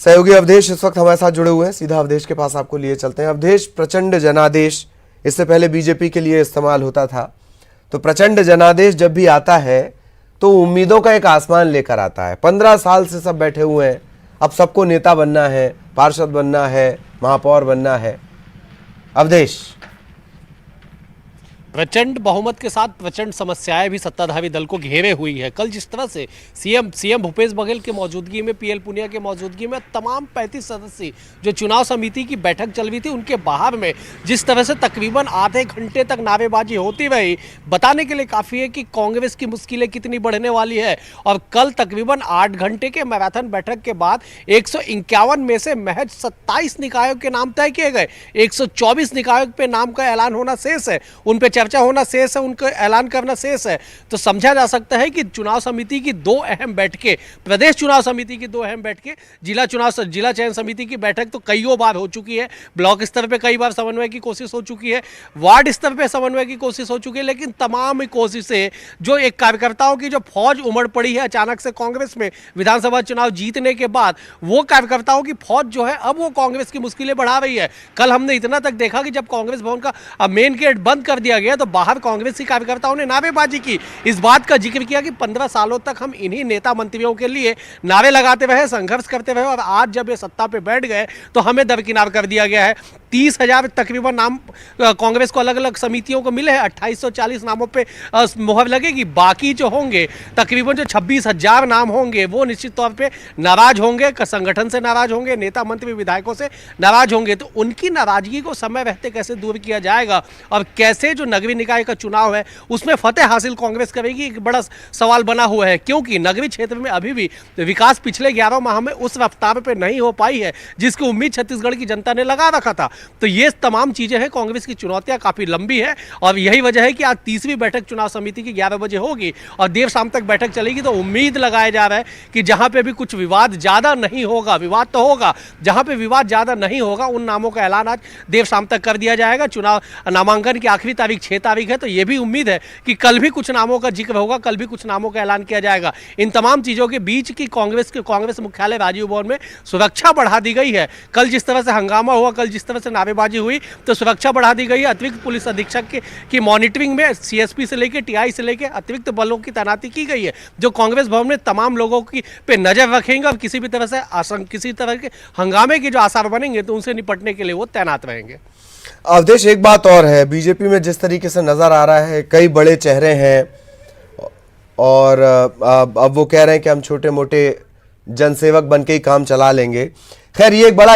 सहयोगी अवधेश इस वक्त हमारे साथ जुड़े हुए हैं। सीधा अवधेश के पास आपको लिए चलते हैं। अवधेश, प्रचंड जनादेश इससे पहले बीजेपी के लिए इस्तेमाल होता था, तो प्रचंड जनादेश जब भी आता है तो उम्मीदों का एक आसमान लेकर आता है। 15 साल से सब बैठे हुए हैं, अब सबको नेता बनना है, पार्षद बनना है, महापौर बनना है। अवधेश, प्रचंड बहुमत के साथ प्रचंड समस्याएं भी सत्ताधारी दल को घेरे हुई है। कल जिस तरह से सीएम भूपेश बघेल की मौजूदगी में, पीएल पुनिया की मौजूदगी में तमाम 35 सदस्यीय जो चुनाव समिति की बैठक चल रही थी, उनके बाहर में जिस तरह से तकरीबन आधे घंटे तक नारेबाजी होती रही, बताने के लिए काफ़ी है कि कांग्रेस की मुश्किलें कितनी बढ़ने वाली है। और कल तकरीबन 8 घंटे के मैराथन बैठक के बाद 151 में से महज 27 निकायों के नाम तय किए गए। 124 निकायों पे नाम का ऐलान होना शेष है, उन पे चर्चा होना शेष है, उनका ऐलान करना शेष है। तो समझा जा सकता है कि चुनाव समिति की 2 अहम बैठकें, प्रदेश चुनाव समिति की 2 अहम बैठकें, जिला चयन समिति की बैठक तो कईयों बार हो चुकी है, ब्लॉक स्तर पे कई बार समन्वय की कोशिश हो चुकी है, वार्ड स्तर पे समन्वय की कोशिश हो चुकी है, लेकिन तमाम कोशिशें जो एक कार्यकर्ताओं की जो फौज उमड़ पड़ी है अचानक से कांग्रेस में विधानसभा चुनाव जीतने के बाद, वो कार्यकर्ताओं की फौज जो है अब वो कांग्रेस की मुश्किलें बढ़ा रही है। कल हमने इतना तक देखा कि जब कांग्रेस भवन का मेन गेट बंद कर दिया गया तो बाहर कांग्रेसी कार्यकर्ताओं ने नारेबाजी की, इस बात का जिक्र किया कि 15 सालों तक हम इन्हीं नेता मंत्रियों के लिए नारे लगाते रहे, संघर्ष करते रहे, और आज जब ये सत्ता पे बैठ गए तो हमें दरकिनार कर दिया गया है। 30,000 तकरीबन नाम कांग्रेस को अलग अलग समितियों को मिले हैं, 2840 नामों पे मुहर लगेगी। बाकी जो होंगे तकरीबन जो 26,000 नाम होंगे वो निश्चित तौर पे नाराज होंगे, संगठन से नाराज होंगे, नेता मंत्री विधायकों से नाराज होंगे। तो उनकी नाराजगी को समय रहते कैसे दूर किया जाएगा और कैसे जो नगरीय निकाय का चुनाव है उसमें फतेह हासिल कांग्रेस करेगी, एक बड़ा सवाल बना हुआ है। क्योंकि नगरीय क्षेत्र में अभी भी विकास पिछले 11 माह में उस रफ्तार पे नहीं हो पाई है जिसकी उम्मीद छत्तीसगढ़ की जनता ने लगा रखा था। तो ये तमाम चीजें हैं, कांग्रेस की चुनौतियां काफी लंबी है और यही वजह है कि आज 30वीं बैठक चुनाव समिति की 11 बजे होगी और देर शाम तक बैठक चलेगी। तो उम्मीद लगाया जा रहा है कि जहां पे भी कुछ विवाद ज्यादा नहीं होगा, विवाद तो होगा, जहां पे विवाद ज्यादा नहीं होगा उन नामों का ऐलान आज देर शाम तक कर दिया जाएगा। चुनाव नामांकन की आखिरी तारीख 6 तारीख है, तो यह भी उम्मीद है कि कल भी कुछ नामों का जिक्र होगा, कल भी कुछ नामों का ऐलान किया जाएगा। इन तमाम चीजों के बीच की कांग्रेस मुख्यालय राजीव भवन में सुरक्षा बढ़ा दी गई है। कल जिस तरह से हंगामा हुआ, कल जिस तरह से नारेबाजी हुई, तो सुरक्षा बढ़ा दी गई है। अतिरिक्त पुलिस अधीक्षक की मॉनिटरिंग में सीएसपी से लेकर टीआई से लेकर अतिरिक्त बलों की तैनाती की गई है, जो कांग्रेस भवन में तमाम लोगों की पे नजर रखेंगे और किसी भी तरह से किसी तरह के हंगामे के जो आसार बनेंगे तो उनसे निपटने के लिए वो तैनात रहेंगे। अवधेश, एक बात और है, बीजेपी में जिस तरीके से नजर आ रहा है कई बड़े चेहरे हैं और अब वो कह रहे हैं कि हम छोटे मोटे जनसेवक बन के ही काम चला लेंगे। खैर, ये एक बड़ा